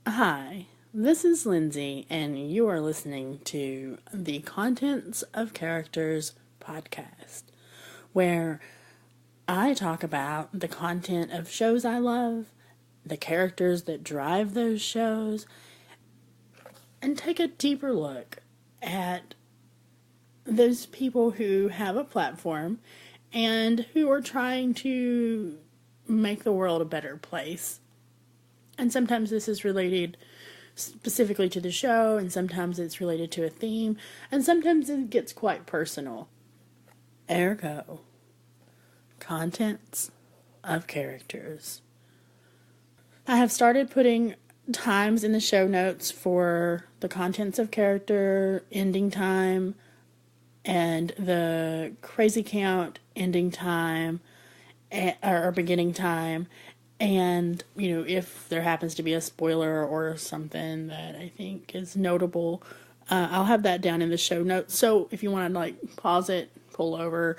Hi, this is Lindsay, and you are listening to the Contents of Characters podcast, where I talk about the content of shows I love, the characters that drive those shows, and take a deeper look at those people who have a platform and who are trying to make the world a better place. And sometimes this is related specifically to the show, and sometimes it's related to a theme, and sometimes it gets quite personal. Ergo, contents of characters. I have started putting times in the show notes for the contents of character, ending time, and the crazy count ending time, or beginning time. And, if there happens to be a spoiler or something that I think is notable, I'll have that down in the show notes. So if you want to, pause it, pull over,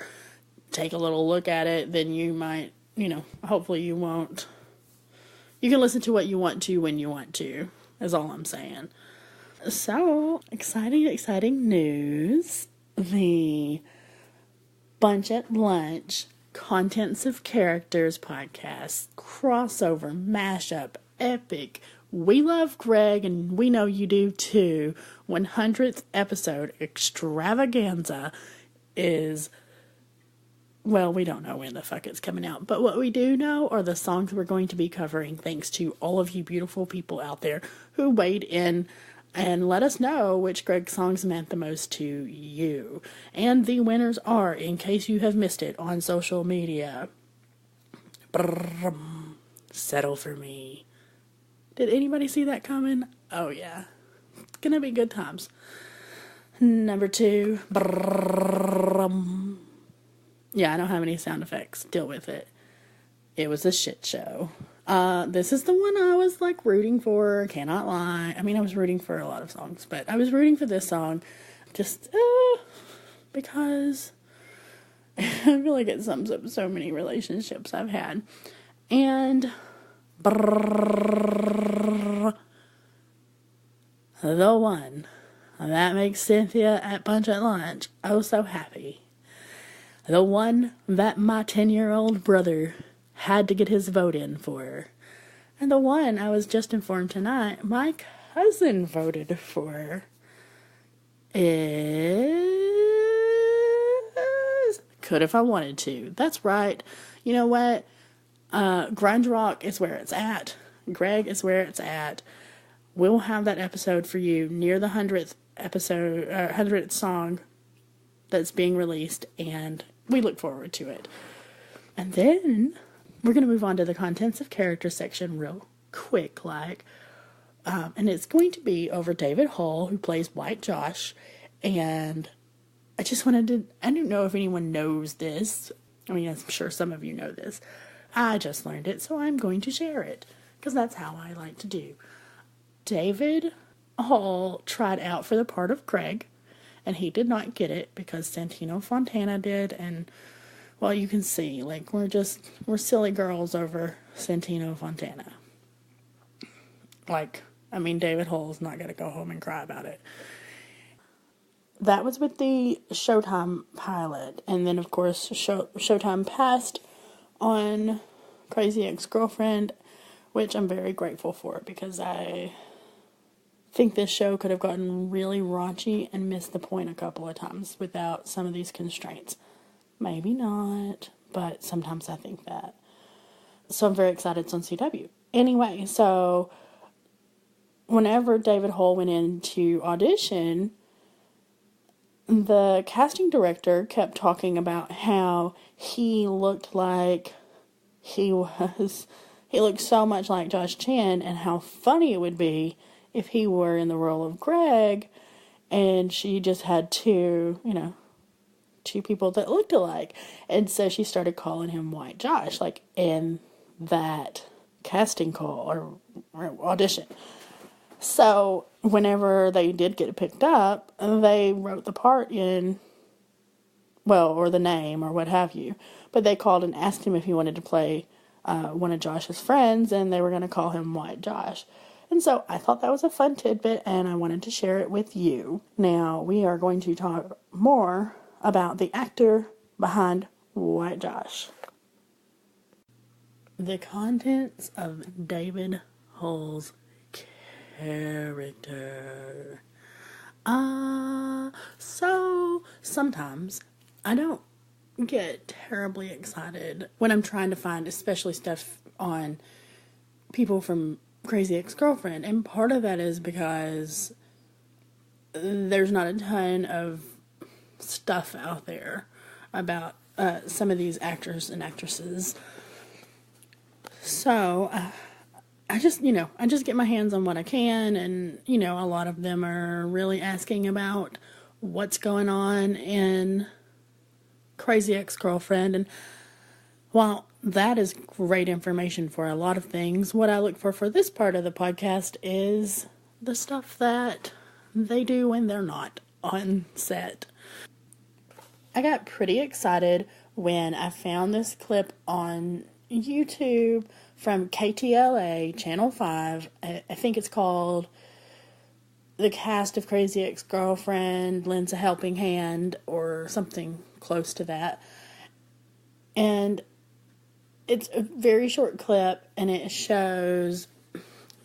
take a little look at it, then you might, hopefully you won't. You can listen to what you want to when you want to, is all I'm saying. So, exciting news. The Bunch at Lunch Contents of Characters podcast, crossover, mashup, epic, we love Greg and we know you do too, 100th episode extravaganza is, well, we don't know when the fuck it's coming out, but what we do know are the songs we're going to be covering, thanks to all of you beautiful people out there who weighed in and let us know which Greg songs meant the most to you. And the winners are, in case you have missed it on social media, Settle For Me. Did anybody see that coming? Oh yeah. It's gonna be good times. Number 2, yeah, I don't have any sound effects. Deal with it. It was a shit show. This is the one I was rooting for, cannot lie. I mean, I was rooting for a lot of songs, but I was rooting for this song just because I feel like it sums up so many relationships I've had. And the one that makes Cynthia at Bunch at Lunch oh so happy. The one that my 10-year-old brother had to get his vote in for. And the one I was just informed tonight my cousin voted for is Could If I Wanted To. That's right. You know what? Grunge rock is where it's at. Greg is where it's at. We'll have that episode for you near the 100th episode, 100th song that's being released, and we look forward to it. And then we're going to move on to the contents of character section real quick, and it's going to be over David Hall, who plays White Josh, and I don't know if anyone knows this. I mean, I'm sure some of you know this. I just learned it, so I'm going to share it, because that's how I like to do. David Hall tried out for the part of Greg, and he did not get it because Santino Fontana did, and well, you can see, we're silly girls over Santino Fontana. David Hall's not going to go home and cry about it. That was with the Showtime pilot, and then, of course, Showtime passed on Crazy Ex-Girlfriend, which I'm very grateful for, because I think this show could have gotten really raunchy and missed the point a couple of times without some of these constraints. Maybe not, but sometimes I think that. So I'm very excited it's on CW. Anyway, so whenever David Hall went in to audition, the casting director kept talking about how he looked like he looked so much like Josh Chan, and how funny it would be if he were in the role of Greg, and she just had two people that looked alike. And so she started calling him White Josh, in that casting call or audition. So whenever they did get it picked up, they wrote the part in, or the name or what have you. But they called and asked him if he wanted to play one of Josh's friends, and they were going to call him White Josh. And so I thought that was a fun tidbit, and I wanted to share it with you. Now, we are going to talk more about the actor behind White Josh. The contents of David Hull's character. So sometimes I don't get terribly excited when I'm trying to find especially stuff on people from Crazy Ex-Girlfriend, and part of that is because there's not a ton of stuff out there about some of these actors and actresses. So I just get my hands on what I can, and a lot of them are really asking about what's going on in Crazy Ex-Girlfriend, and while that is great information for a lot of things, what I look for this part of the podcast is the stuff that they do when they're not on set. I got pretty excited when I found this clip on YouTube from KTLA, Channel 5. I think it's called The Cast of Crazy Ex-Girlfriend Lends a Helping Hand, or something close to that. And it's a very short clip, and it shows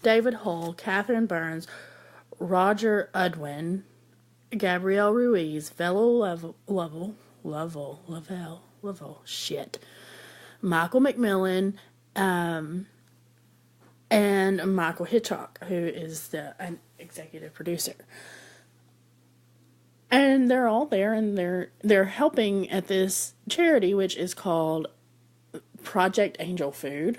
David Hull, Catherine Burns, Roger Udwin, Gabrielle Ruiz, Lovell, Michael McMillan, and Michael Hitchcock, who is an executive producer. And they're all there, and they're helping at this charity, which is called Project Angel Food.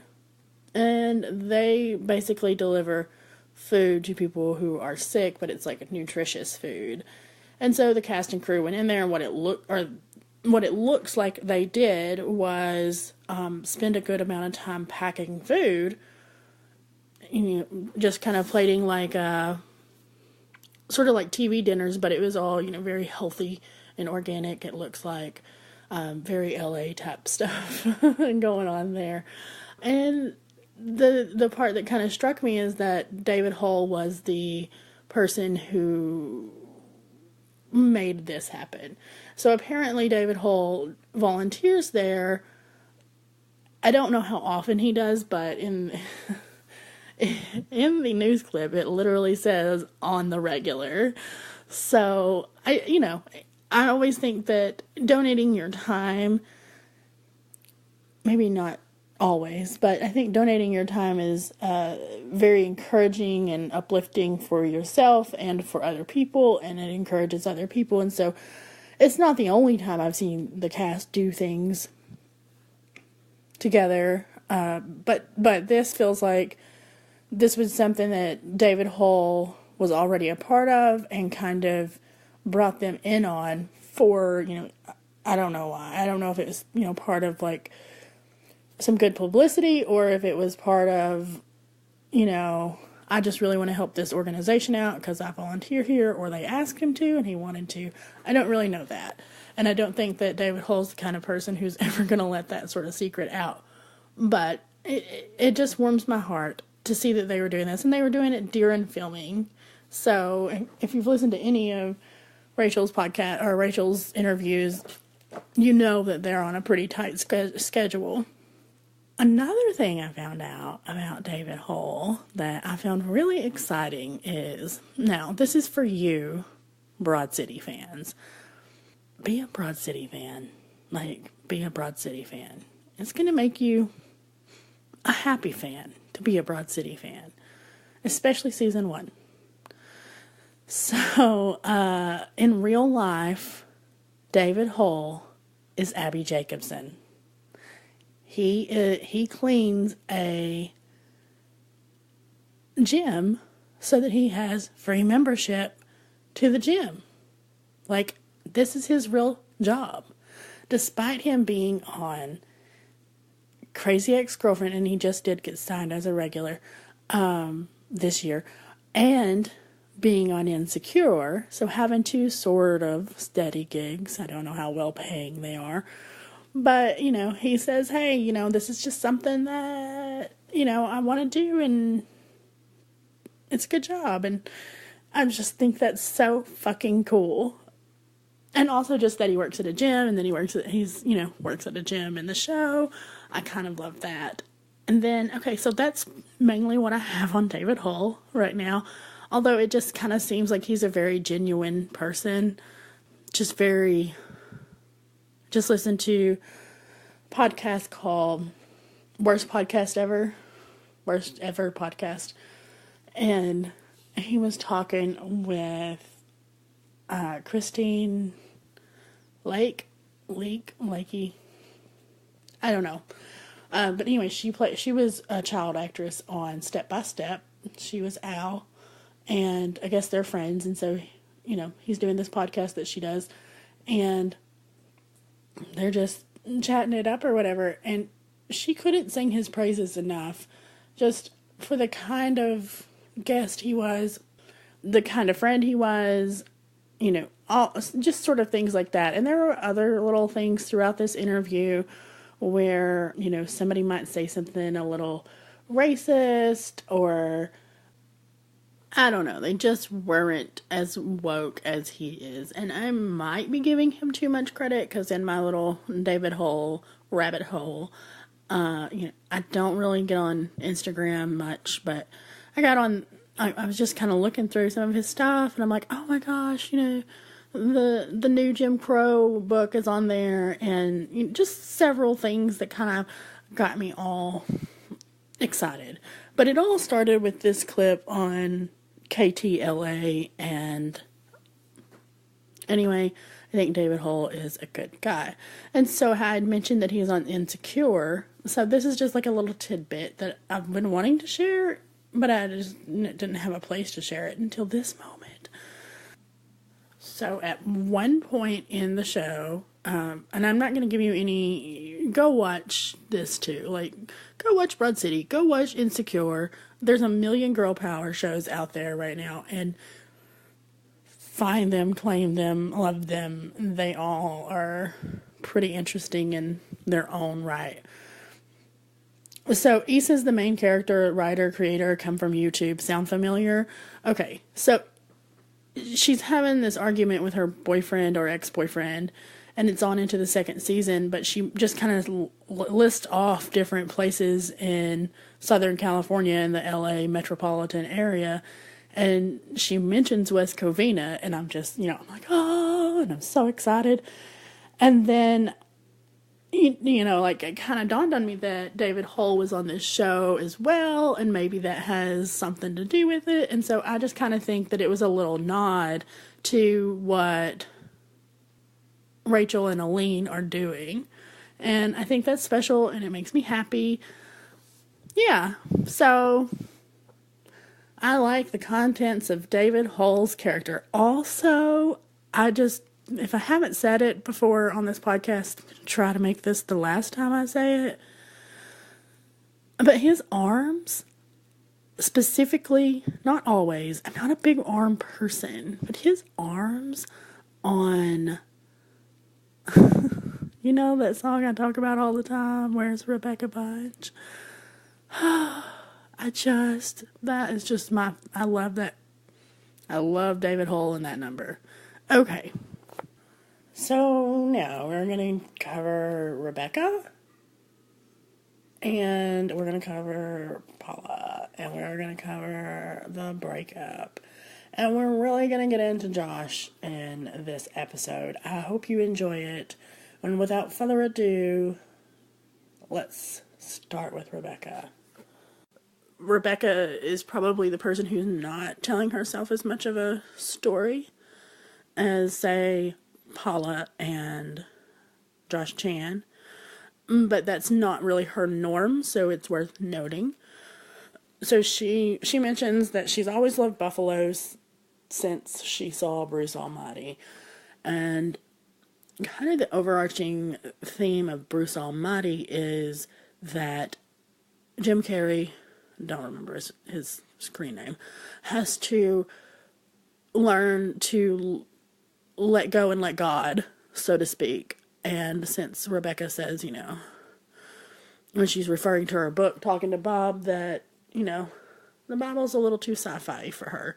And they basically deliver food to people who are sick, but it's like a nutritious food. And so the cast and crew went in there, and what it looks like they did was spend a good amount of time packing food, just kind of plating like sort of like TV dinners, but it was all very healthy and organic. It looks like very LA type stuff going on there. And the part that kind of struck me is that David Hull was the person who made this happen. So apparently David Hull volunteers there. I don't know how often he does, but in the news clip it literally says on the regular. So I always think that donating your time, maybe not always, but I think donating your time is very encouraging and uplifting for yourself and for other people, and it encourages other people. And so it's not the only time I've seen the cast do things together, but this feels like this was something that David Hull was already a part of and kind of brought them in on for, I don't know why. I don't know if it was, part of like some good publicity, or if it was part of, I just really want to help this organization out because I volunteer here, or they asked him to and he wanted to. I don't really know that. And I don't think that David Hull's the kind of person who's ever going to let that sort of secret out. But it just warms my heart to see that they were doing this, and they were doing it during filming. So if you've listened to any of Rachel's podcast or Rachel's interviews, you know that they're on a pretty tight schedule. Another thing I found out about David Hull that I found really exciting is, now this is for you Broad City fans. Be a Broad City fan. Be a Broad City fan. It's going to make you a happy fan to be a Broad City fan, especially season 1. So, in real life, David Hull is Abby Jacobson. He cleans a gym so that he has free membership to the gym. This is his real job. Despite him being on Crazy Ex-Girlfriend, and he just did get signed as a regular this year, and being on Insecure, so having 2 sort of steady gigs. I don't know how well paying they are. But, he says, hey, this is just something that, I want to do, and it's a good job. And I just think that's so fucking cool. And also just that he works at a gym, and then works at a gym in the show. I kind of love that. And then, okay, so that's mainly what I have on David Hull right now. Although it just kind of seems like he's a very genuine person. Just listen to a podcast called Worst Ever podcast. And he was talking with Christine Lakey. I don't know. But anyway, she was a child actress on Step by Step. She was Al, and I guess they're friends, and so, he's doing this podcast that she does, and they're just chatting it up or whatever, and she couldn't sing his praises enough, just for the kind of guest he was, the kind of friend he was, all just sort of things like that. And there were other little things throughout this interview where, somebody might say something a little racist, or I don't know, they just weren't as woke as he is. And I might be giving him too much credit, because in my little David Hull rabbit hole, I don't really get on Instagram much, but I was just kind of looking through some of his stuff, and I'm like, oh my gosh, the new Jim Crow book is on there, and just several things that kind of got me all excited. But it all started with this clip on KTLA, and anyway, I think David Hull is a good guy. And so I had mentioned that he's on Insecure, so this is just like a little tidbit that I've been wanting to share, but I just didn't have a place to share it until this moment. So at one point in the show, and I'm not going to give you any, go watch this too. Go watch Broad City, go watch Insecure. There's a million girl power shows out there right now, and find them, claim them, love them. They all are pretty interesting in their own right. So, Issa's the main character, writer, creator, come from YouTube. Sound familiar? Okay, so she's having this argument with her boyfriend or ex-boyfriend, and it's on into the second season, but she just kind of lists off different places in Southern California in the LA metropolitan area, and she mentions West Covina, and I'm just, I'm like, oh, and I'm so excited. And then it kind of dawned on me that David Hull was on this show as well, and maybe that has something to do with it. And so I just kind of think that it was a little nod to what Rachel and Aline are doing. And I think that's special, and it makes me happy. Yeah, so I like the contents of David Hull's character. Also, if I haven't said it before on this podcast, try to make this the last time I say it. But his arms, specifically, not always, I'm not a big arm person, but his arms on, that song I talk about all the time, Where's Rebecca Bunch? That is just I love that. I love David Hull in that number. Okay. So now we're going to cover Rebecca, and we're going to cover Paula, and we're going to cover the breakup, and we're really going to get into Josh in this episode. I hope you enjoy it, and without further ado, let's start with Rebecca. Rebecca is probably the person who's not telling herself as much of a story as, say, Paula and Josh Chan, but that's not really her norm, so it's worth noting. So she mentions that she's always loved buffaloes since she saw Bruce Almighty, and kind of the overarching theme of Bruce Almighty is that Jim Carrey, don't remember his screen name, has to learn to let go and let God, so to speak. And since Rebecca says, when she's referring to her book, Talking to Bob, that, The Bible's a little too sci-fi for her.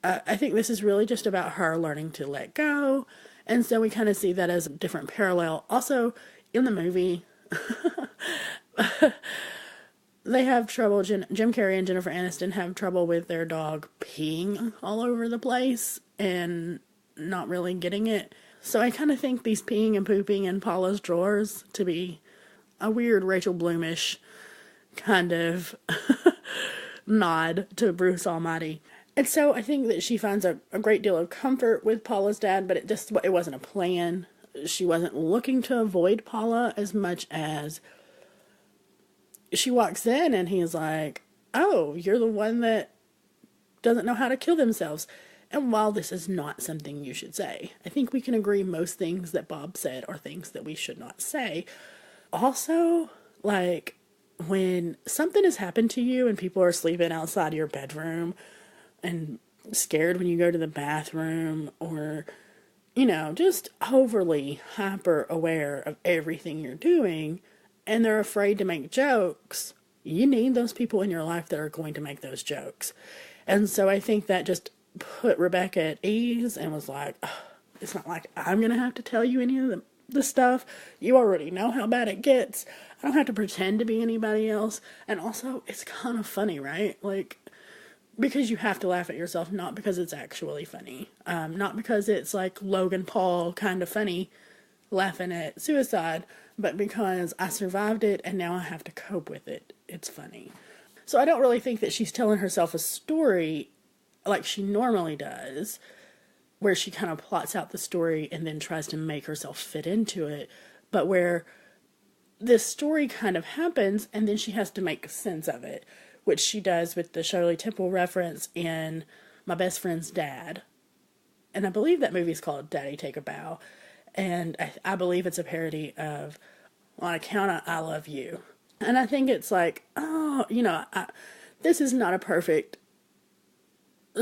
I think this is really just about her learning to let go. And so we kind of see that as a different parallel. Also, in the movie, they have trouble, Jim Carrey and Jennifer Aniston have trouble with their dog peeing all over the place and not really getting it. So I kind of think these peeing and pooping in Paula's drawers to be a weird Rachel Bloomish kind of nod to Bruce Almighty. And so I think that she finds a great deal of comfort with Paula's dad, but it wasn't a plan. She wasn't looking to avoid Paula as much as she walks in and he's like, oh, you're the one that doesn't know how to kill themselves. And while this is not something you should say, I think we can agree most things that Bob said are things that we should not say. Also, like, when something has happened to you and people are sleeping outside your bedroom and scared when you go to the bathroom, or, you know, just overly hyper aware of everything you're doing, and they're afraid to make jokes, you need those people in your life that are going to make those jokes. And so I think that just put Rebecca at ease and was like, oh, it's not like I'm going to have to tell you any of the stuff. You already know how bad it gets. I don't have to pretend to be anybody else. And also, it's kind of funny, right? Like, because you have to laugh at yourself, not because it's actually funny. Not because it's like Logan Paul kind of funny, laughing at suicide, but because I survived it and now I have to cope with it. It's funny. So I don't really think that she's telling herself a story like she normally does, where she kind of plots out the story and then tries to make herself fit into it, but where this story kind of happens and then she has to make sense of it, which she does with the Shirley Temple reference in My Best Friend's Dad. And I believe that movie's called Daddy Take a Bow. And I believe it's a parody of On Account of I Love You. And I think it's like, oh, you know, this is not a perfect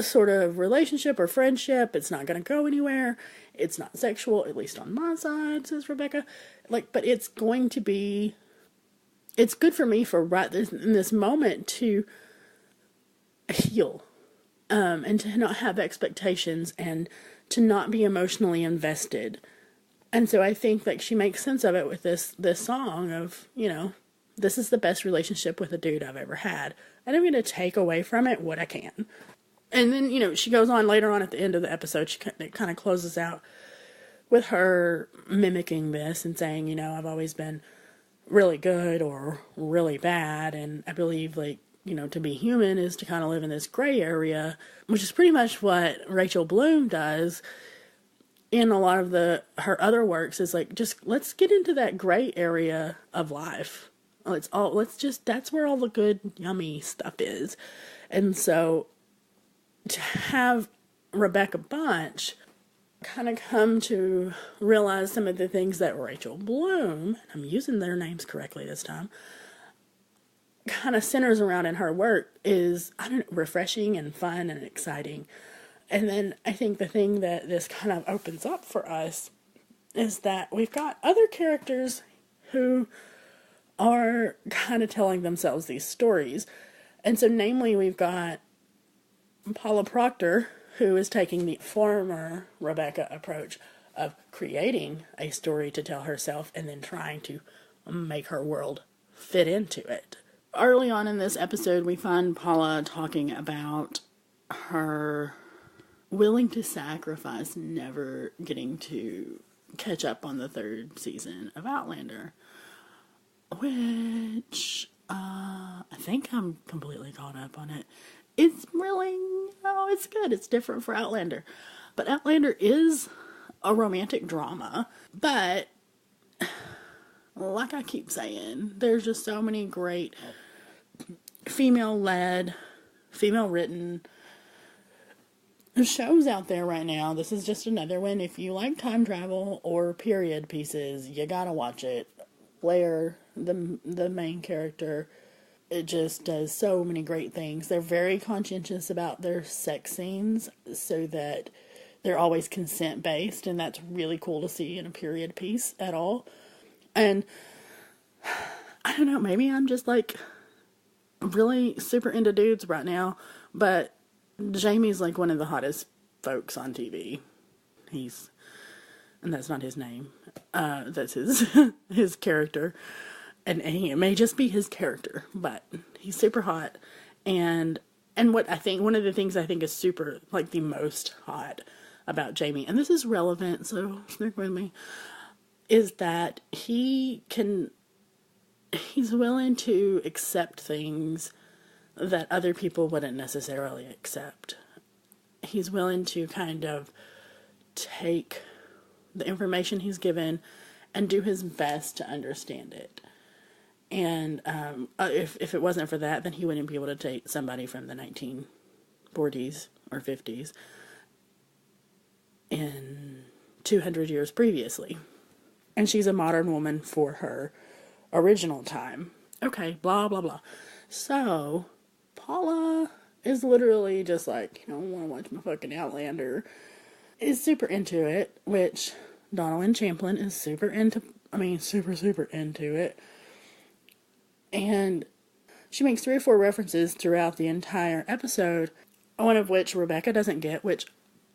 sort of relationship or friendship. It's not going to go anywhere. It's not sexual, at least on my side, says Rebecca. Like, but it's going to be, it's good for me for in this moment to heal, and to not have expectations and to not be emotionally invested. And so I think like she makes sense of it with this song of, you know, this is the best relationship with a dude I've ever had. And I'm going to take away from it what I can. And then, you know, she goes on later on at the end of the episode, it kind of closes out with her mimicking this and saying, you know, I've always been really good or really bad. And I believe, like, you know, to be human is to kind of live in this gray area, which is pretty much what Rachel Bloom does in a lot of her other works, is like, just let's get into that gray area of life. That's where all the good, yummy stuff is. And so to have Rebecca Bunch kind of come to realize some of the things that Rachel Bloom, I'm using their names correctly this time, kind of centers around in her work is, I don't know, refreshing and fun and exciting. And then I think the thing that this kind of opens up for us is that we've got other characters who are kind of telling themselves these stories. And so namely, we've got Paula Proctor, who is taking the former Rebecca approach of creating a story to tell herself and then trying to make her world fit into it. Early on in this episode, we find Paula talking about her willing to sacrifice never getting to catch up on the third season of Outlander, which I think I'm completely caught up on it. It's really, it's good. It's different for Outlander. But Outlander is a romantic drama. But, like I keep saying, there's just so many great female-led, female-written shows out there right now. This is just another one. If you like time travel or period pieces, you gotta watch it. Blair, the main character, it just does so many great things. They're very conscientious about their sex scenes so that they're always consent-based, and that's really cool to see in a period piece at all. And I don't know, maybe I'm just like really super into dudes right now, but Jamie's like one of the hottest folks on TV. And that's not his name. That's his his character. And it may just be his character, but he's super hot. And what I think, one of the things I think is super, like, the most hot about Jamie, and this is relevant, so stick with me, is that he's willing to accept things that other people wouldn't necessarily accept. He's willing to kind of take the information he's given and do his best to understand it. And if it wasn't for that, then he wouldn't be able to take somebody from the 1940s or 50s in 200 years previously. And she's a modern woman for her original time. Okay, blah, blah, blah. So, Paula is literally just like, I want to watch my fucking Outlander. Is super into it, which Donald Champlin is super into it. And she makes 3 or 4 references throughout the entire episode, one of which Rebecca doesn't get, which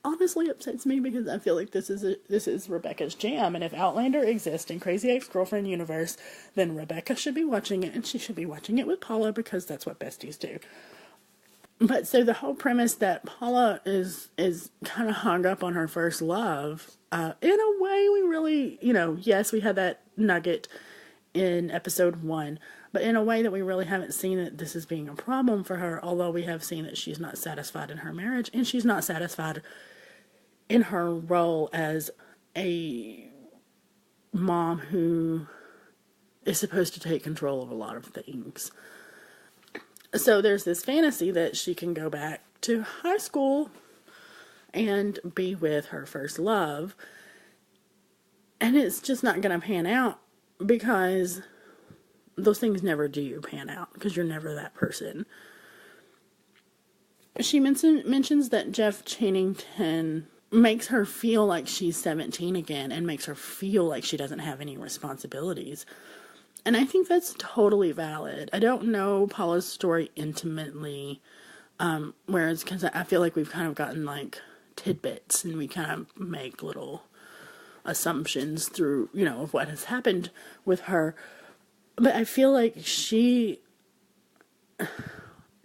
honestly upsets me because I feel like this is Rebecca's jam, and if Outlander exists in Crazy Ex-Girlfriend universe, then Rebecca should be watching it, and she should be watching it with Paula because that's what besties do. But so the whole premise that Paula is kind of hung up on her first love, in a way we really, yes, we had that nugget in episode 1, but in a way that we really haven't seen that this is being a problem for her, although we have seen that she's not satisfied in her marriage, and she's not satisfied in her role as a mom who is supposed to take control of a lot of things. So there's this fantasy that she can go back to high school and be with her first love, and it's just not going to pan out because those things never do pan out because you're never that person. She mentions that Jeff Channington makes her feel like she's 17 again and makes her feel like she doesn't have any responsibilities. And I think that's totally valid. I don't know Paula's story intimately, whereas because I feel like we've kind of gotten like tidbits and we kind of make little assumptions through, of what has happened with her. But I feel like she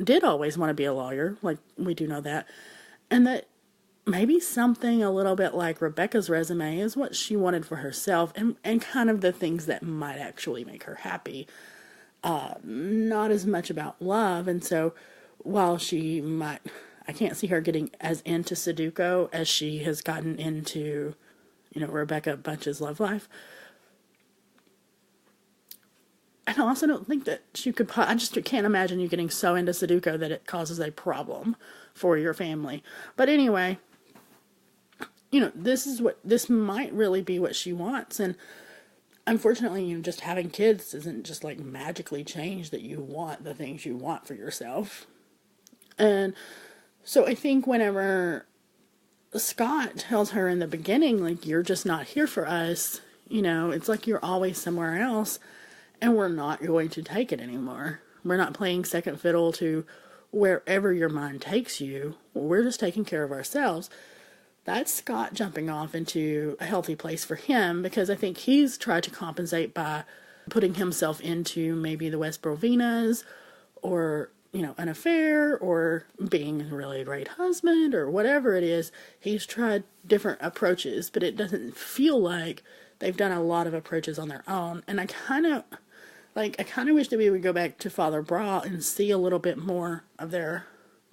did always want to be a lawyer, like we do know that, and that maybe something a little bit like Rebecca's resume is what she wanted for herself, and kind of the things that might actually make her happy. Not as much about love, and so while she might, I can't see her getting as into Sudoku as she has gotten into, Rebecca Bunch's love life. And I also don't think that she could, I just can't imagine you getting so into Sudoku that it causes a problem for your family. But anyway, this might really be what she wants. And unfortunately, just having kids doesn't just like magically change that you want the things you want for yourself. And so I think whenever Scott tells her in the beginning, like, you're just not here for us, it's like you're always somewhere else. And we're not going to take it anymore. We're not playing second fiddle to wherever your mind takes you. We're just taking care of ourselves. That's Scott jumping off into a healthy place for him, because I think he's tried to compensate by putting himself into maybe the West Provinas, or, an affair, or being a really great husband, or whatever it is. He's tried different approaches, but it doesn't feel like they've done a lot of approaches on their own. And I kind of wish that we would go back to Father Bra and see a little bit more of their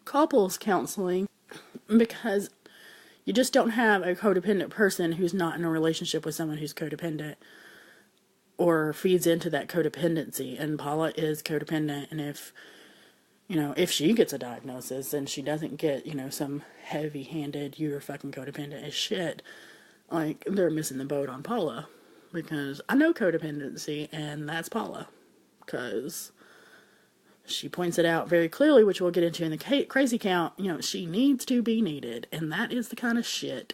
couples counseling, because you just don't have a codependent person who's not in a relationship with someone who's codependent or feeds into that codependency. And Paula is codependent, and if she gets a diagnosis and she doesn't get, some heavy-handed, you're fucking codependent as shit, like, they're missing the boat on Paula. Because I know codependency, and that's Paula. Because she points it out very clearly, which we'll get into in the crazy count. She needs to be needed, and that is the kind of shit.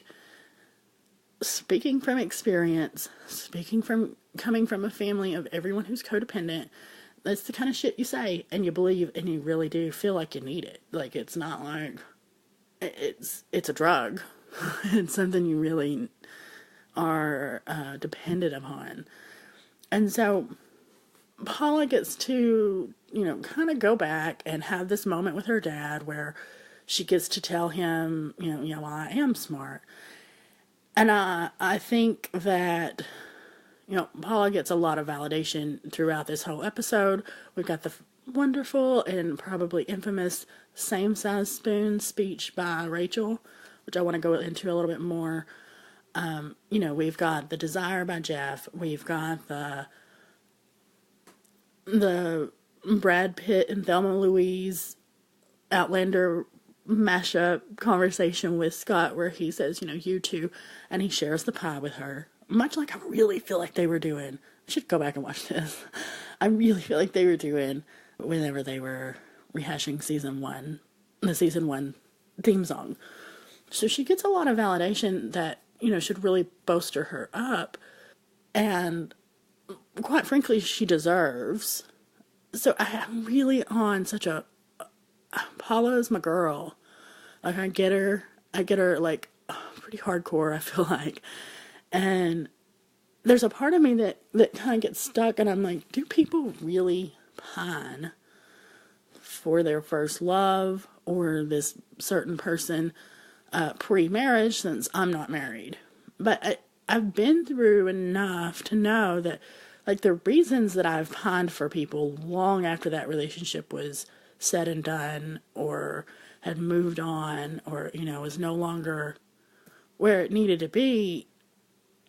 Speaking from experience, coming from a family of everyone who's codependent, that's the kind of shit you say and you believe and you really do feel like you need it. Like, it's not like it's a drug. It's something you really are dependent upon. And so Paula gets to, kind of go back and have this moment with her dad where she gets to tell him, well, I am smart. And I think that, Paula gets a lot of validation throughout this whole episode. We've got the wonderful and probably infamous same size spoon speech by Rachel, which I want to go into a little bit more. We've got the desire by Jeff. We've got the Brad Pitt and Thelma Louise Outlander mashup conversation with Scott where he says, you two, and he shares the pie with her. Much like I really feel like they were doing. I should go back and watch this. I really feel like they were doing whenever they were rehashing the season one theme song. So she gets a lot of validation that, should really bolster her up. And quite frankly, she deserves. So I'm really on such a, Paula is my girl. Like, I get her like pretty hardcore, I feel like. And there's a part of me that kind of gets stuck, and I'm like, do people really pine for their first love or this certain person pre-marriage, since I'm not married? But I've been through enough to know that, like, the reasons that I've pined for people long after that relationship was said and done, or had moved on, or, was no longer where it needed to be,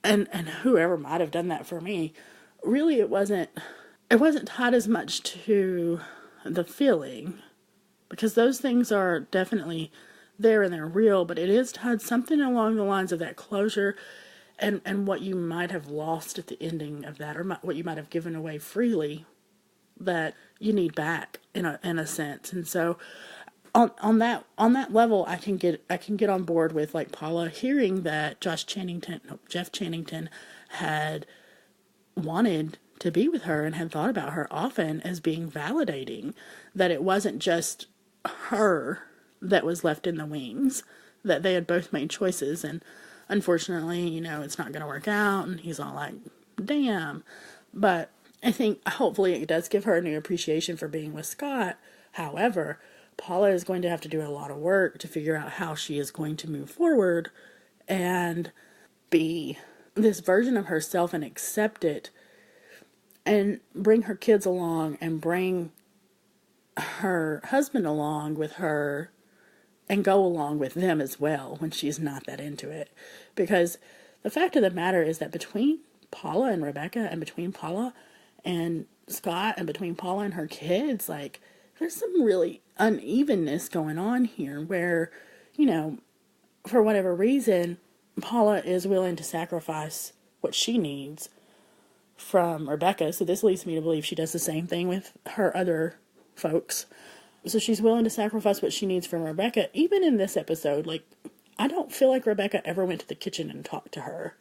and whoever might have done that for me, really it wasn't tied as much to the feeling, because those things are definitely there and they're real, but it is tied something along the lines of that closure and what you might have lost at the ending of that, or what you might have given away freely that you need back in a sense. And so on that level, I can get on board with, like, Paula hearing that Jeff Channington had wanted to be with her and had thought about her often, as being validating, that it wasn't just her that was left in the wings, that they had both made choices, and unfortunately, it's not going to work out, and he's all like, damn. But I think hopefully it does give her a new appreciation for being with Scott. However, Paula is going to have to do a lot of work to figure out how she is going to move forward and be this version of herself and accept it, and bring her kids along and bring her husband along with her and go along with them as well when she's not that into it. Because the fact of the matter is that between Paula and Rebecca, and between Paula and Scott, and between Paula and her kids, like, there's some really unevenness going on here where, for whatever reason, Paula is willing to sacrifice what she needs from Rebecca. So this leads me to believe she does the same thing with her other folks. So she's willing to sacrifice what she needs from Rebecca. Even in this episode, like, I don't feel like Rebecca ever went to the kitchen and talked to her.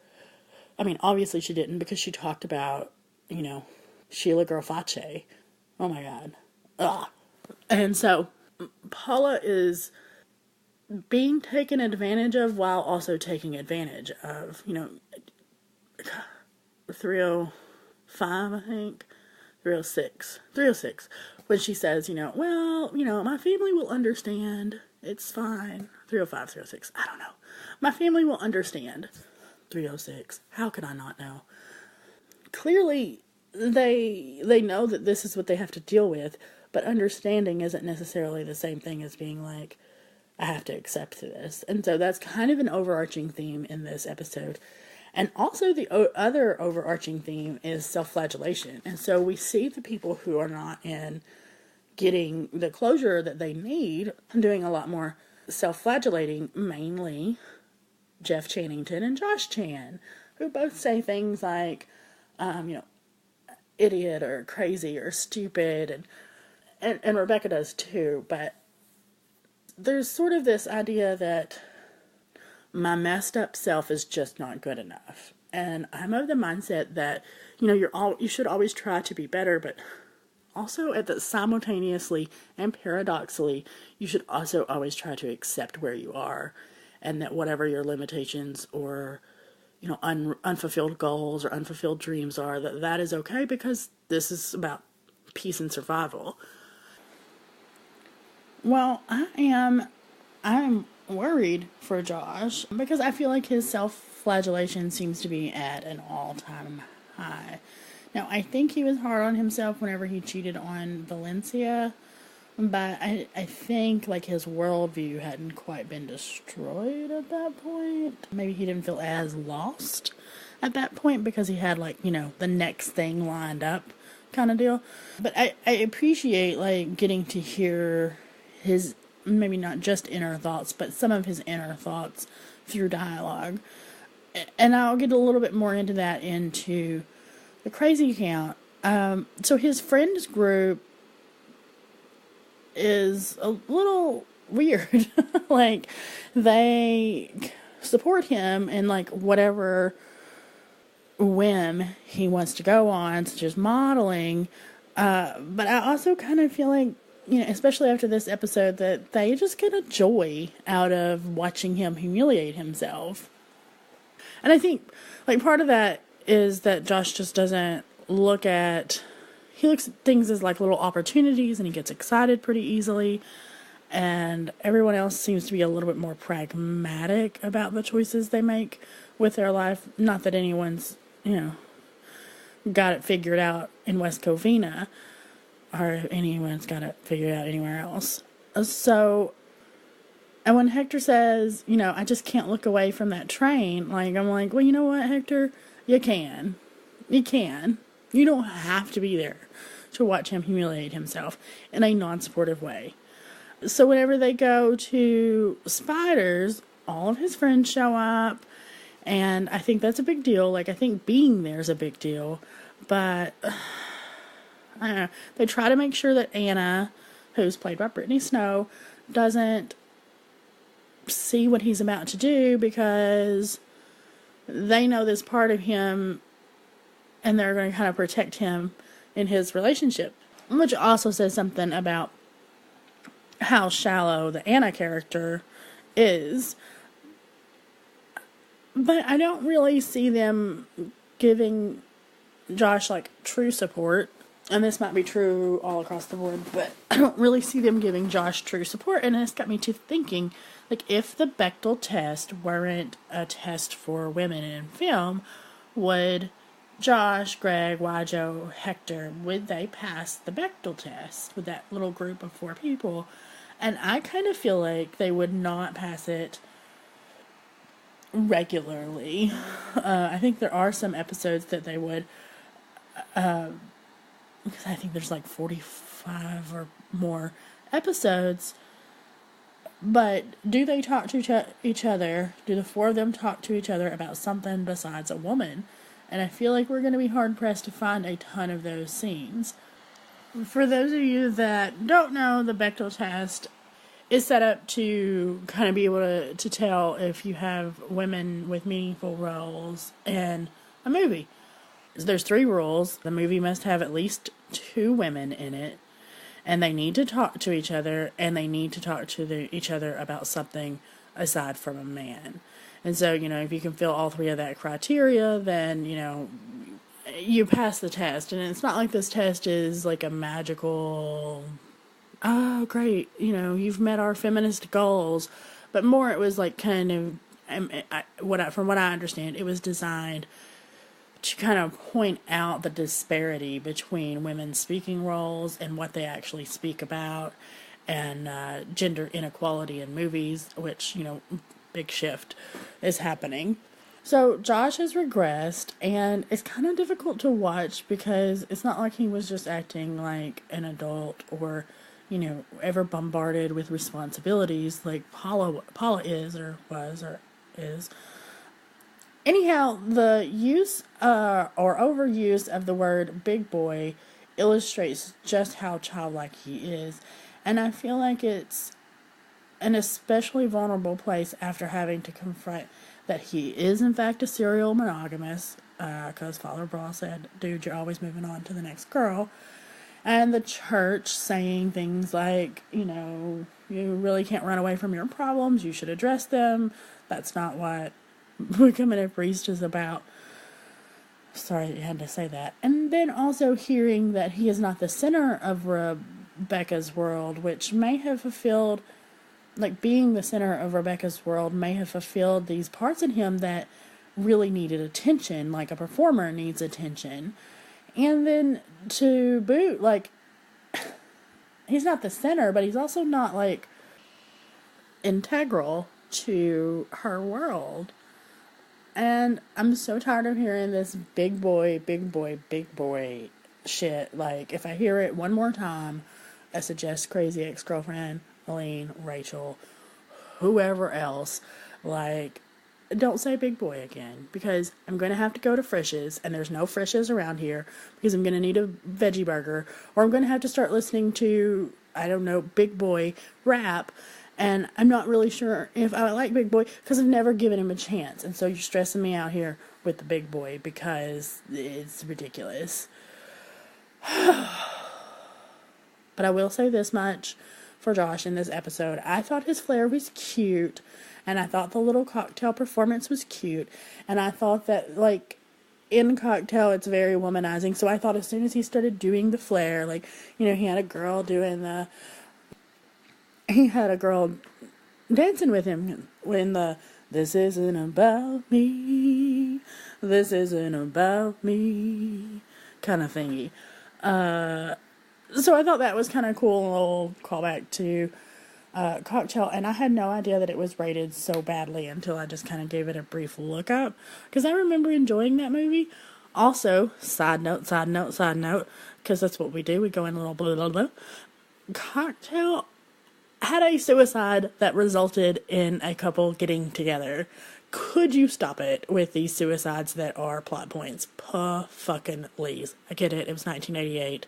I mean, obviously she didn't, because she talked about, Sheila Groface. Oh my God. Ugh. And so Paula is being taken advantage of while also taking advantage of, 305, I think, 306, when she says, my family will understand, it's fine. 305, 306, I don't know. My family will understand. 306, how could I not know? Clearly, they know that this is what they have to deal with, but understanding isn't necessarily the same thing as being like, I have to accept this. And so that's kind of an overarching theme in this episode. And also the other overarching theme is self-flagellation. And so we see the people who are not in getting the closure that they need doing a lot more self-flagellating, mainly Jeff Channington and Josh Chan, who both say things like, idiot or crazy or stupid, and Rebecca does too. But there's sort of this idea that my messed up self is just not good enough. And I'm of the mindset that, you should always try to be better, but also at the simultaneously and paradoxically, you should also always try to accept where you are, and that whatever your limitations or unfulfilled goals or unfulfilled dreams are, that is okay, because this is about peace and survival. Well, I'm worried for Josh because I feel like his self-flagellation seems to be at an all-time high. Now, I think he was hard on himself whenever he cheated on Valencia, but I think like his worldview hadn't quite been destroyed at that point. Maybe he didn't feel as lost at that point because he had the next thing lined up kind of deal. But I appreciate getting to hear his, maybe not just inner thoughts, but some of his inner thoughts through dialogue. And I'll get a little bit more into that into the crazy account. So his friends group is a little weird. They support him in whatever whim he wants to go on, such as modeling. But I also kind of feel like, especially after this episode, that they just get a joy out of watching him humiliate himself. And I think part of that is that Josh just doesn't he looks at things as little opportunities, and he gets excited pretty easily. And everyone else seems to be a little bit more pragmatic about the choices they make with their life. Not that anyone's, got it figured out in West Covina, or anyone's got it figured out anywhere else. So, and when Hector says, I just can't look away from that train, I'm like, well, you know what, Hector? You can. You can. You don't have to be there to watch him humiliate himself in a non-supportive way. So whenever they go to Spiders, all of his friends show up, and I think that's a big deal. I think being there is a big deal, but I don't know. They try to make sure that Anna, who's played by Brittany Snow, doesn't see what he's about to do, because they know this part of him, and they're going to kind of protect him in his relationship. Which also says something about how shallow the Anna character is. But I don't really see them giving Josh true support. And this might be true all across the board, but I don't really see them giving Josh true support. And it's got me to thinking, if the Bechdel test weren't a test for women in film, would Josh, Greg, Wajo, Hector, would they pass the Bechdel test with that little group of 4 people? And I kind of feel like they would not pass it regularly. I think there are some episodes that they would, because I think there's 45 or more episodes. But do they talk to each other? Do the 4 of them talk to each other about something besides a woman? And I feel like we're going to be hard-pressed to find a ton of those scenes. For those of you that don't know, the Bechdel test is set up to kind of be able to tell if you have women with meaningful roles in a movie. There's 3 rules. The movie must have at least 2 women in it, and they need to talk to each other, and they need to talk to each other about something aside from a man. And so, if you can fill all 3 of that criteria, then, you pass the test. And it's not like this test is a magical, oh, great, you've met our feminist goals. But more it was kind of, from what I understand, it was designed to kind of point out the disparity between women's speaking roles and what they actually speak about, and gender inequality in movies, which, big shift is happening. So Josh has regressed, and it's kind of difficult to watch because it's not like he was just acting like an adult or, ever bombarded with responsibilities like Paula is or was or is. Anyhow, the use or overuse of the word big boy illustrates just how childlike he is. And I feel like it's an especially vulnerable place after having to confront that he is in fact a serial monogamous, because Father Brawl said, dude, you're always moving on to the next girl. and the church saying things like, you really can't run away from your problems, you should address them. That's not what becoming a priest is about. Sorry you had to say that. And then also hearing that he is not the center of Rebecca's world, which may have fulfilled, like being the center of Rebecca's world may have fulfilled these parts in him that really needed attention, like a performer needs attention. And then to boot, like, he's not the center, but he's also not, like, integral to her world. And I'm so tired of hearing this big boy shit. Like, if I hear it one more time, I suggest Crazy Ex-Girlfriend, Aline, Rachel, whoever else, like, don't say big boy again, because I'm going to have to go to Frisch's, and there's no Frisch's around here, because I'm going to need a veggie burger, or I'm going to have to start listening to, I don't know, big boy rap, and I'm not really sure if I like big boy, because I've never given him a chance, and so you're stressing me out here with the big boy, because it's ridiculous. But I will say this much for Josh in this episode. I thought his flair was cute, and I thought the little cocktail performance was cute, and I thought that, like, in Cocktail, it's very womanizing, so I thought as soon as he started doing the flair, like, he had a girl dancing with him when this isn't about me, this isn't about me, kind of thingy. So I thought that was kind of cool, a little callback to Cocktail, and I had no idea that it was rated so badly until I just kind of gave it a brief look up, because I remember enjoying that movie. Also, side note, because that's what we do, we go in a little blah, blah, blah. Cocktail had a suicide that resulted in a couple getting together. Could you stop it with these suicides that are plot points? Fucking-lease. I get it, it was 1988.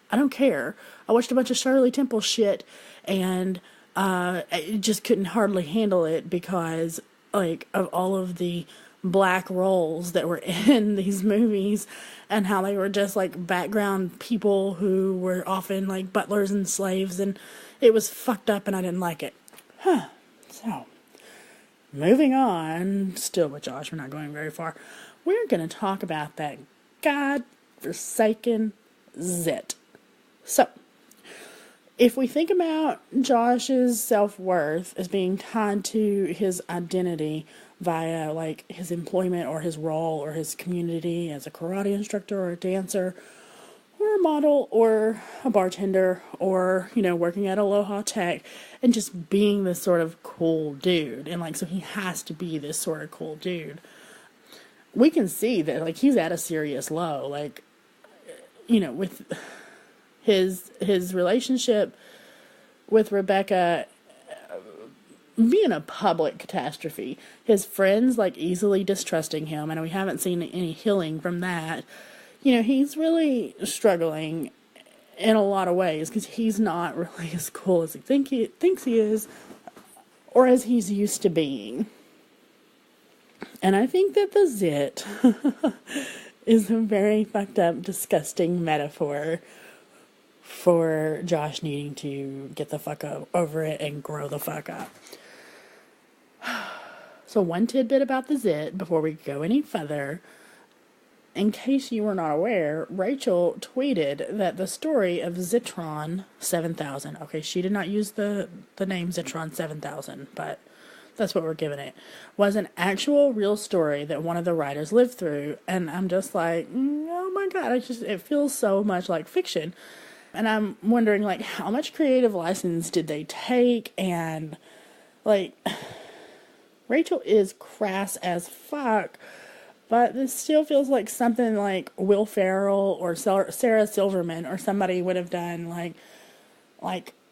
I don't care. I watched a bunch of Shirley Temple shit, and I just couldn't hardly handle it because, like, of all of the black roles that were in these movies, and how they were just, like, background people who were often, like, butlers and slaves, and it was fucked up, and I didn't like it. So, moving on, still with Josh, we're not going very far. We're going to talk about that God-forsaken Zit. So, if we think about Josh's self-worth as being tied to his identity via, like, his employment or his role or his community as a karate instructor or a dancer or a model or a bartender or, working at Aloha Tech and just being this sort of cool dude. And, like, so he has to be this sort of cool dude. We can see that, like, he's at a serious low. Like, with his relationship with Rebecca being a public catastrophe. His friends, like, easily distrusting him, and we haven't seen any healing from that. He's really struggling in a lot of ways, because he's not really as cool as he thinks he is, or as he's used to being. And I think that the zit is a very fucked up, disgusting metaphor for Josh needing to get the fuck over it and grow the fuck up. So one tidbit about the zit before we go any further. In case you were not aware, Rachel tweeted that the story of Zitron 7000, okay, she did not use the name Zitron 7000, but that's what we're giving it, was an actual real story that one of the writers lived through. And I'm just like, oh my God, it feels so much like fiction. And I'm wondering, like, how much creative license did they take? And, like, Rachel is crass as fuck, but this still feels like something like Will Ferrell or Sarah Silverman or somebody would have done, like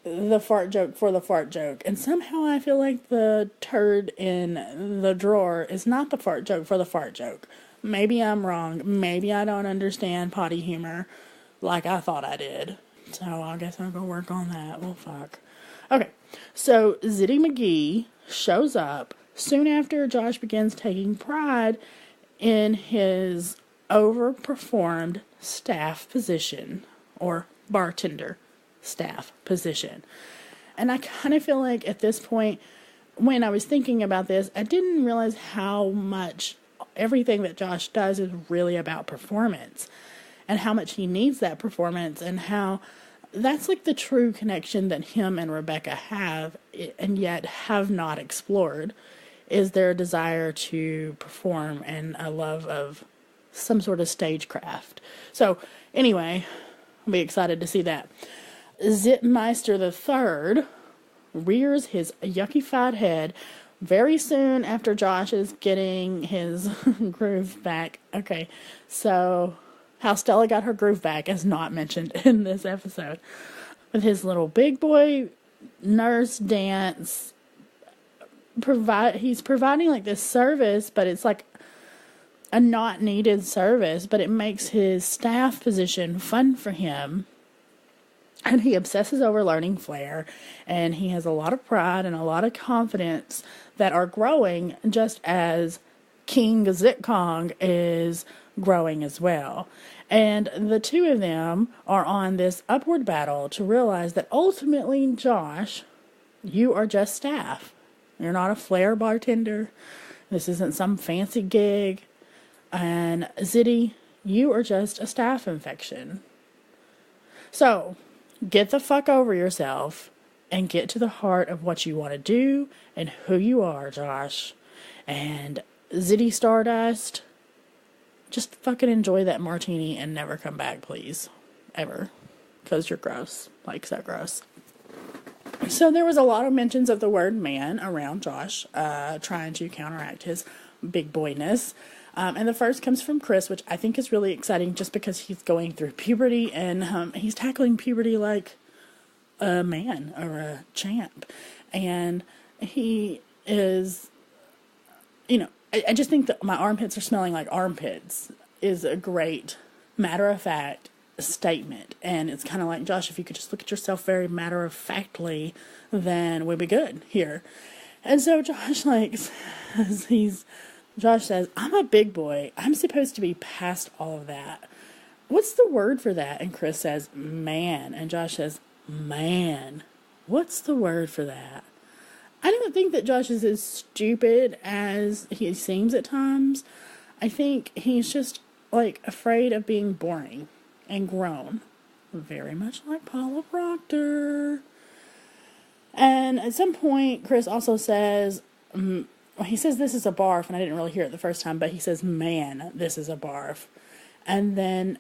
the fart joke for the fart joke. And somehow I feel like the turd in the drawer is not the fart joke for the fart joke. Maybe I'm wrong. Maybe I don't understand potty humor like I thought I did. So I guess I'll go work on that. Well, fuck. Okay, so Zitty McGee shows up soon after Josh begins taking pride in his overperformed staff position, or bartender staff position. And I kind of feel like at this point, when I was thinking about this, I didn't realize how much everything that Josh does is really about performance, and how much he needs that performance, and how that's like the true connection that him and Rebecca have, and yet have not explored, is their desire to perform and a love of some sort of stagecraft. So anyway, I'll be excited to see that. Zitmeister III rears his yuckified head very soon after Josh is getting his groove back. Okay, so how Stella got her groove back is not mentioned in this episode. With his little big boy nurse dance, he's providing like this service, but it's like a not needed service, but it makes his staff position fun for him. And he obsesses over learning flair, and he has a lot of pride and a lot of confidence that are growing, just as King Zitkong is growing as well. And the two of them are on this upward battle to realize that ultimately, Josh, you are just staff. You're not a flair bartender. This isn't some fancy gig. And Zitty, you are just a staph infection. So, get the fuck over yourself and get to the heart of what you want to do and who you are, Josh. And Zitty Stardust, just fucking enjoy that martini and never come back, please. Ever. Because you're gross. Like, so gross. So there was a lot of mentions of the word man around Josh, trying to counteract his big boyness. And the first comes from Chris, which I think is really exciting just because he's going through puberty, and he's tackling puberty like a man or a champ. And he is, I just think that my armpits are smelling like armpits is a great matter-of-fact statement. And it's kind of like, Josh, if you could just look at yourself very matter-of-factly, then we'd be good here. And so Josh Josh says, I'm a big boy. I'm supposed to be past all of that. What's the word for that? And Chris says, man. And Josh says, man. What's the word for that? I don't think that Josh is as stupid as he seems at times. I think he's just, afraid of being boring and grown. Very much like Paula Proctor. And at some point, Chris also says, he says this is a barf, and I didn't really hear it the first time, but he says, man, this is a barf. And then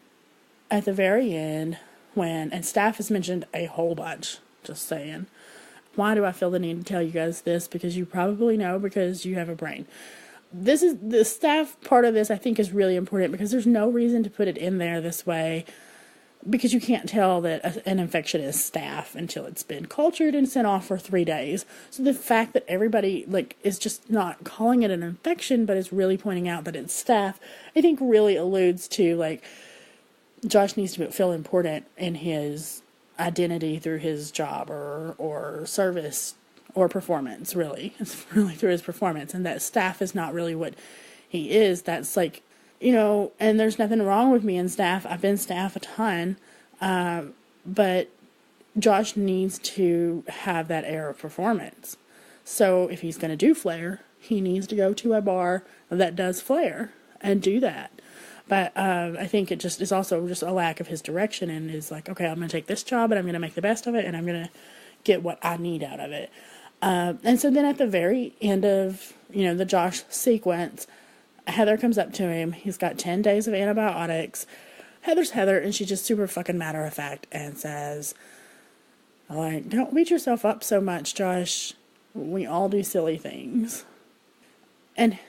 at the very end, and Staph is mentioned a whole bunch, just saying. Why do I feel the need to tell you guys this? Because you probably know, because you have a brain. The Staph part of this, I think, is really important, because there's no reason to put it in there this way, because you can't tell that an infection is staph until it's been cultured and sent off for 3 days. So the fact that everybody, is just not calling it an infection, but is really pointing out that it's staph, I think really alludes to, Josh needs to feel important in his identity through his job or service or performance, really. It's really through his performance, and that staph is not really what he is. That's and there's nothing wrong with me in staff. I've been staff a ton. But Josh needs to have that air of performance. So if he's going to do flair, he needs to go to a bar that does flair and do that. But I think it just is also just a lack of his direction, and is like, okay, I'm going to take this job and I'm going to make the best of it, and I'm going to get what I need out of it. And so then at the very end of, the Josh sequence, Heather comes up to him. He's got 10 days of antibiotics. Heather's Heather, and she's just super fucking matter-of-fact and says, don't beat yourself up so much, Josh. We all do silly things. And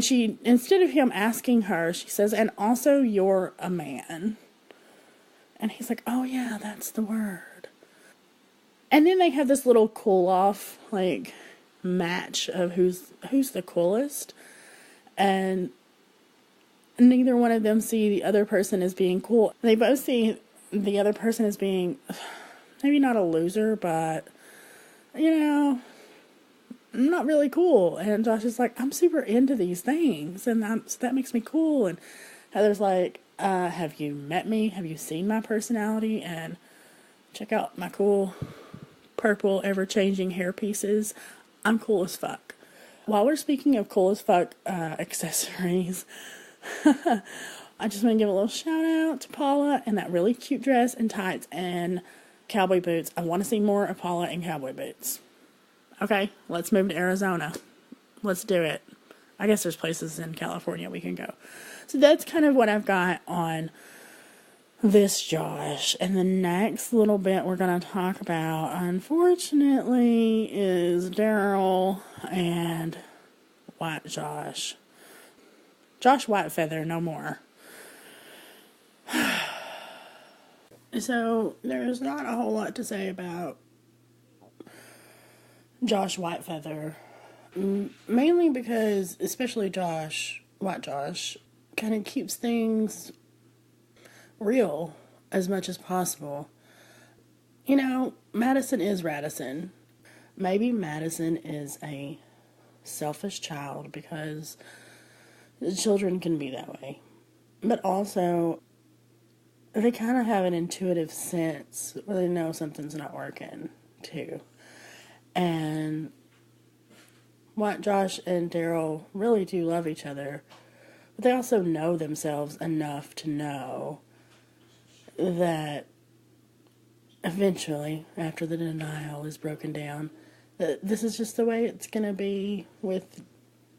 she, instead of him asking her, she says, and also you're a man. And he's like, oh yeah, that's the word. And then they have this little cool-off, match of who's the coolest. And neither one of them see the other person as being cool. They both see the other person as being maybe not a loser, but, not really cool. And Josh is like, I'm super into these things, and that makes me cool. And Heather's like, have you met me? Have you seen my personality? And Check out my cool purple ever-changing hair pieces. I'm cool as fuck. While we're speaking of cool as fuck accessories, I just want to give a little shout out to Paula and that really cute dress and tights and cowboy boots. I want to see more of Paula in cowboy boots. Okay, let's move to Arizona. Let's do it. I guess there's places in California we can go. So that's kind of what I've got on this Josh. And the next little bit we're going to talk about, unfortunately, is Daryl and White Josh. Josh Whitefeather, no more. So, there's not a whole lot to say about Josh Whitefeather. Mainly because, especially White Josh, kind of keeps things real as much as possible. You know, Madison is Radisson. Maybe Madison is a selfish child because children can be that way. But also, they kind of have an intuitive sense where they know something's not working, too. And White Josh and Daryl really do love each other, but they also know themselves enough to know that eventually, after the denial is broken down, that this is just the way it's going to be with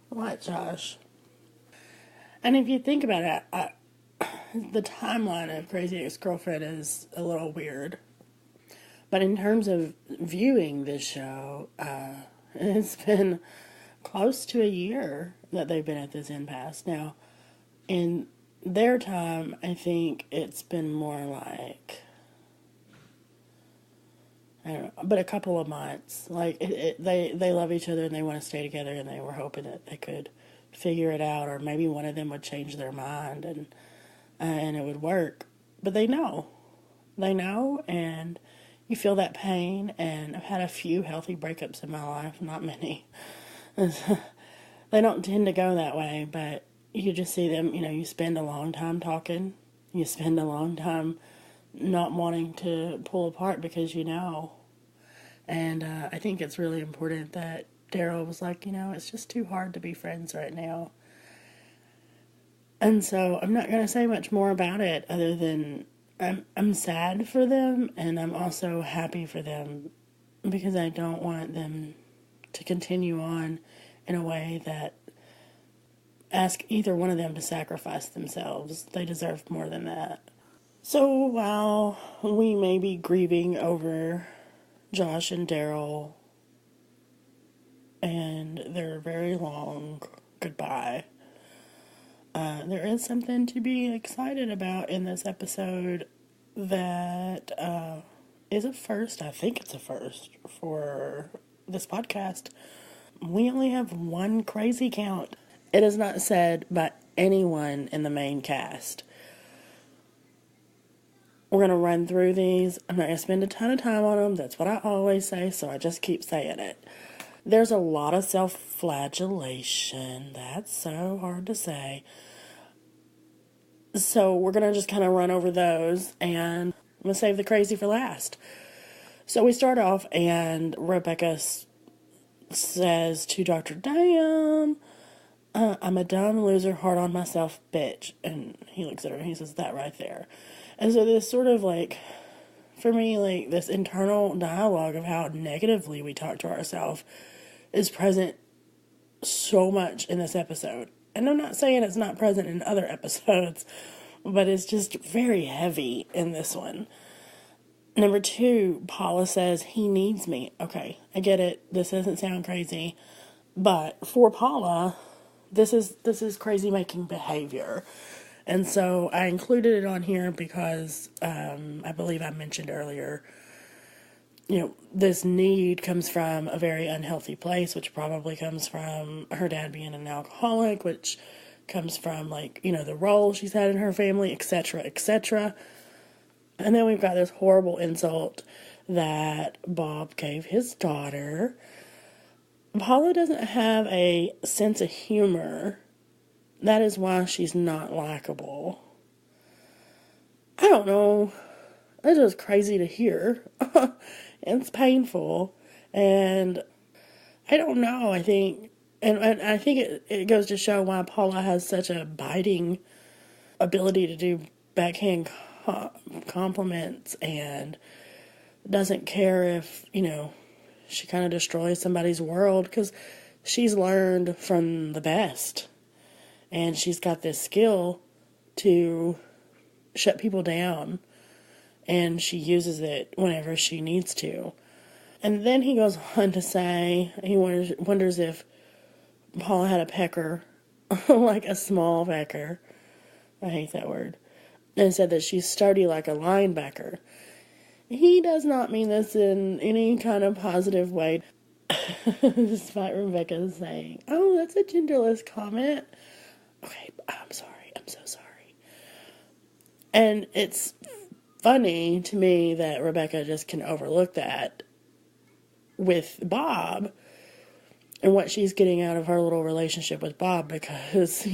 White Josh. And if you think about it, the timeline of Crazy Ex-Girlfriend is a little weird. But in terms of viewing this show, it's been close to a year that they've been at this impasse. Now, in their time, I think it's been more like, I don't know, but a couple of months. Like, they love each other and they want to stay together, and they were hoping that they could figure it out, or maybe one of them would change their mind and it would work. But they know, and you feel that pain. And I've had a few healthy breakups in my life, not many. They don't tend to go that way, but you just see them, you spend a long time talking. You spend a long time not wanting to pull apart because you know. And I think it's really important that Daryl was like, it's just too hard to be friends right now. And so I'm not going to say much more about it other than I'm sad for them, and I'm also happy for them because I don't want them to continue on in a way that ask either one of them to sacrifice themselves. They deserve more than that. So while we may be grieving over Josh and Daryl and their very long goodbye, there is something to be excited about in this episode that is a first. I think it's a first for this podcast. We only have one crazy count. It is not said by anyone in the main cast. We're going to run through these. I'm not going to spend a ton of time on them. That's what I always say, so I just keep saying it. There's a lot of self-flagellation. That's so hard to say. So we're going to just kind of run over those, and I'm going to save the crazy for last. So we start off, and Rebecca says to Dr. Damn, I'm a dumb loser, hard on myself bitch. And he looks at her and he says, that right there. And so this sort of for me, this internal dialogue of how negatively we talk to ourselves is present so much in this episode. And I'm not saying it's not present in other episodes, but it's just very heavy in this one. Number 2, Paula says, he needs me. Okay, I get it. This doesn't sound crazy. But for Paula, this is crazy making behavior. And so I included it on here because I believe I mentioned earlier, this need comes from a very unhealthy place, which probably comes from her dad being an alcoholic, which comes from, the role she's had in her family, etc., etc. And then we've got this horrible insult that Bob gave his daughter. Paula doesn't have a sense of humor. That is why she's not likable. I don't know That's just crazy to hear. It's painful. And I don't know. And I think it goes to show why Paula has such a biting ability to do backhand compliments and doesn't care if, she kind of destroys somebody's world, because she's learned from the best. And she's got this skill to shut people down. And she uses it whenever she needs to. And then he goes on to say, he wonders if Paula had a pecker, like a small pecker. I hate that word. And said that she's sturdy like a linebacker. He does not mean this in any kind of positive way. Despite Rebecca saying, oh, that's a genderless comment. Okay, I'm sorry. I'm so sorry. And it's funny to me that Rebecca just can overlook that with Bob and what she's getting out of her little relationship with Bob, because,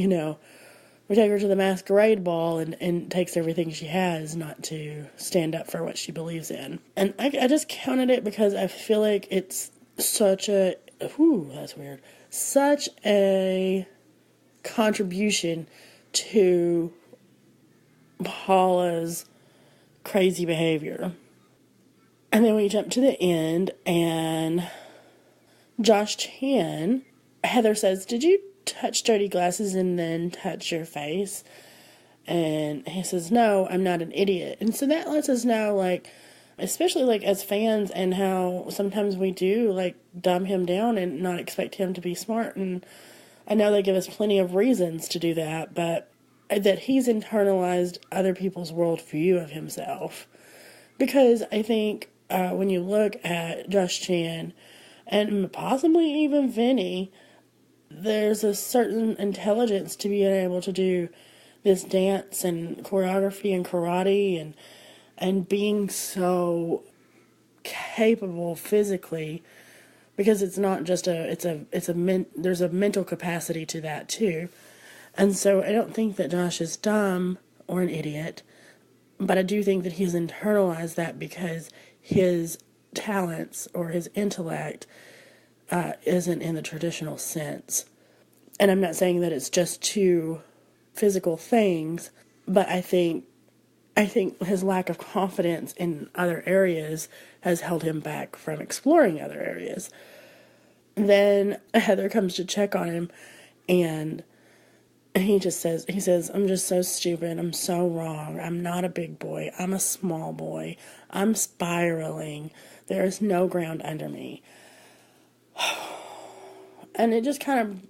we take her to the masquerade ball and takes everything she has not to stand up for what she believes in. And I just counted it because I feel like it's such a, that's weird, such a contribution to Paula's crazy behavior. And then we jump to the end, and Josh Chan, Heather says, did you touch dirty glasses and then touch your face? And he says, no, I'm not an idiot. And so that lets us know, especially as fans, and how sometimes we do dumb him down and not expect him to be smart. And I know they give us plenty of reasons to do that, but that he's internalized other people's worldview of himself. Because I think when you look at Josh Chan and possibly even Vinny, there's a certain intelligence to being able to do this dance and choreography and karate and being so capable physically, because it's not just there's a mental capacity to that too. And so I don't think that Josh is dumb or an idiot, but I do think that he's internalized that because his talents or his intellect isn't in the traditional sense. And I'm not saying that it's just two physical things, but I think his lack of confidence in other areas has held him back from exploring other areas. Then Heather comes to check on him, and he says, I'm just so stupid. I'm so wrong. I'm not a big boy. I'm a small boy. I'm spiraling. There is no ground under me. And it just kind of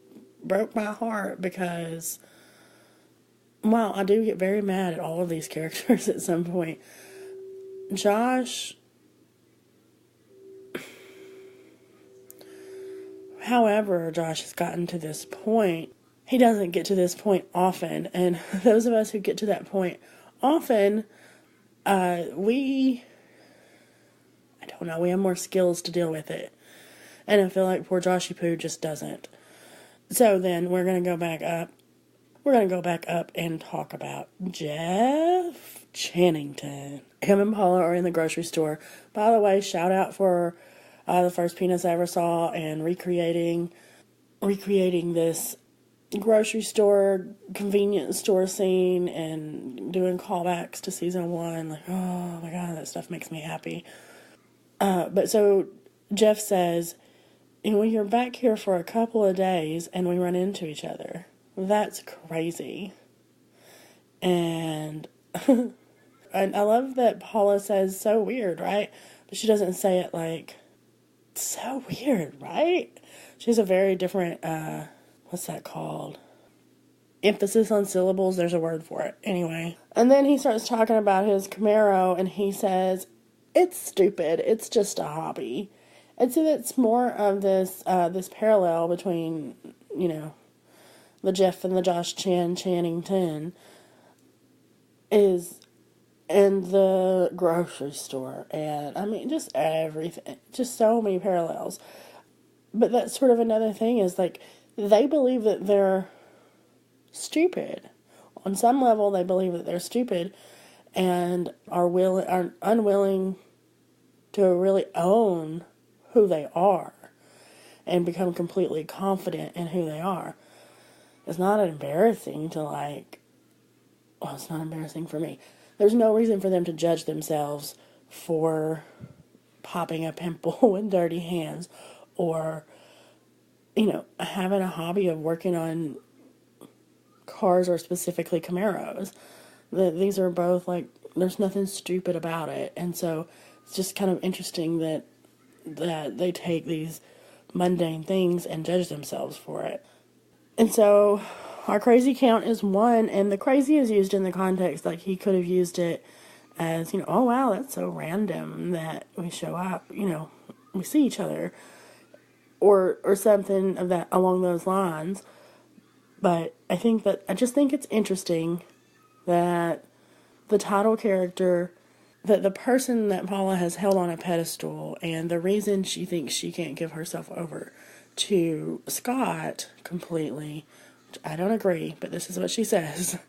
broke my heart, because, well, I do get very mad at all of these characters at some point. Josh, however Josh has gotten to this point, he doesn't get to this point often. And those of us who get to that point often, we have more skills to deal with it. And I feel like poor Joshy Poo just doesn't. So then we're going to go back up. We're going to go back up and talk about Jeff Channington. Him and Paula are in the grocery store. By the way, shout out for the first penis I ever saw, and recreating this grocery store, convenience store scene, and doing callbacks to season 1. Oh my God, that stuff makes me happy. But so Jeff says, when you're back here for a couple of days and we run into each other, that's crazy. And and I love that Paula says, so weird, right? But she doesn't say it so weird, right? She has a very different, what's that called? Emphasis on syllables. There's a word for it. Anyway. And then he starts talking about his Camaro, and he says, it's stupid. It's just a hobby. And so that's more of this parallel between, the Jeff and the Josh Channington is in the grocery store. And, I mean, just everything. Just so many parallels. But that's sort of another thing is, they believe that they're stupid. On some level, they believe that they're stupid. and are unwilling to really own who they are and become completely confident in who they are. It's not embarrassing to it's not embarrassing for me. There's no reason for them to judge themselves for popping a pimple with dirty hands, or, having a hobby of working on cars, or specifically Camaros. These are both, there's nothing stupid about it. And so it's just kind of interesting that they take these mundane things and judge themselves for it. And so our crazy count is 1, and the crazy is used in the context, he could have used it as, oh wow, that's so random that we show up, we see each other, or something of that along those lines. But I just think it's interesting that the title character, that the person that Paula has held on a pedestal, and the reason she thinks she can't give herself over to Scott completely, which I don't agree, but this is what she says,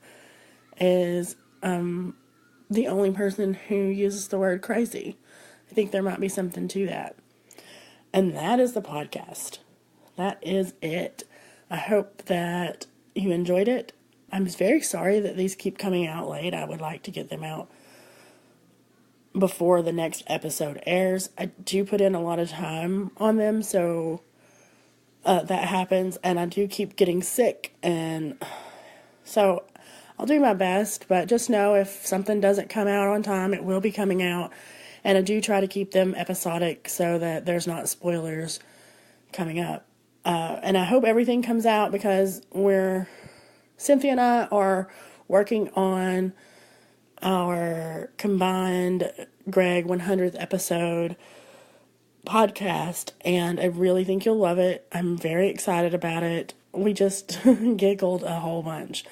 is the only person who uses the word crazy. I think there might be something to that. And that is the podcast. That is it. I hope that you enjoyed it. I'm very sorry that these keep coming out late. I would like to get them out before the next episode airs. I do put in a lot of time on them, so that happens, and I do keep getting sick, and so I'll do my best, but just know if something doesn't come out on time, it will be coming out, and I do try to keep them episodic so that there's not spoilers coming up. And I hope everything comes out, because Cynthia and I are working on our combined Greg 100th episode podcast, and I really think you'll love it. I'm very excited about it. We just giggled a whole bunch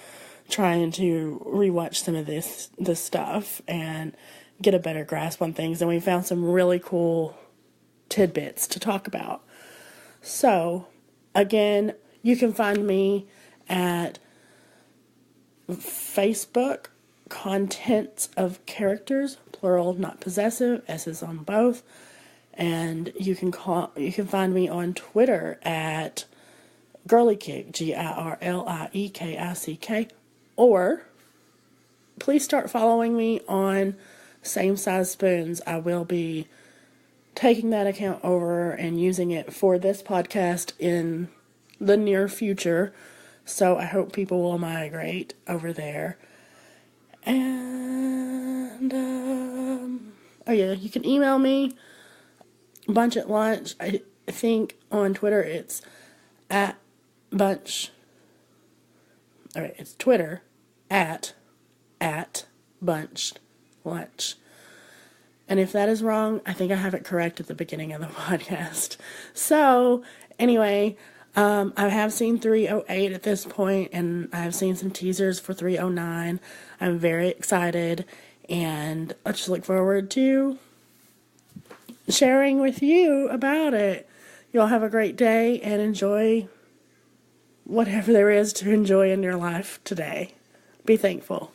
trying to rewatch some of this stuff and get a better grasp on things, and we found some really cool tidbits to talk about. So, again, you can find me at Facebook, Contents of Characters, plural, not possessive, S's on both. And you can find me on Twitter at GirlyKick, GirlieKick, or please start following me on Same Size Spoons. I will be taking that account over and using it for this podcast in the near future, so I hope people will migrate over there. And you can email me bunch at lunch. I think on Twitter it's at bunch. Alright, it's Twitter at bunch lunch. And if that is wrong, I think I have it correct at the beginning of the podcast. So, anyway, I have seen 308 at this point, and I have seen some teasers for 309. I'm very excited, and I just look forward to sharing with you about it. Y'all have a great day, and enjoy whatever there is to enjoy in your life today. Be thankful.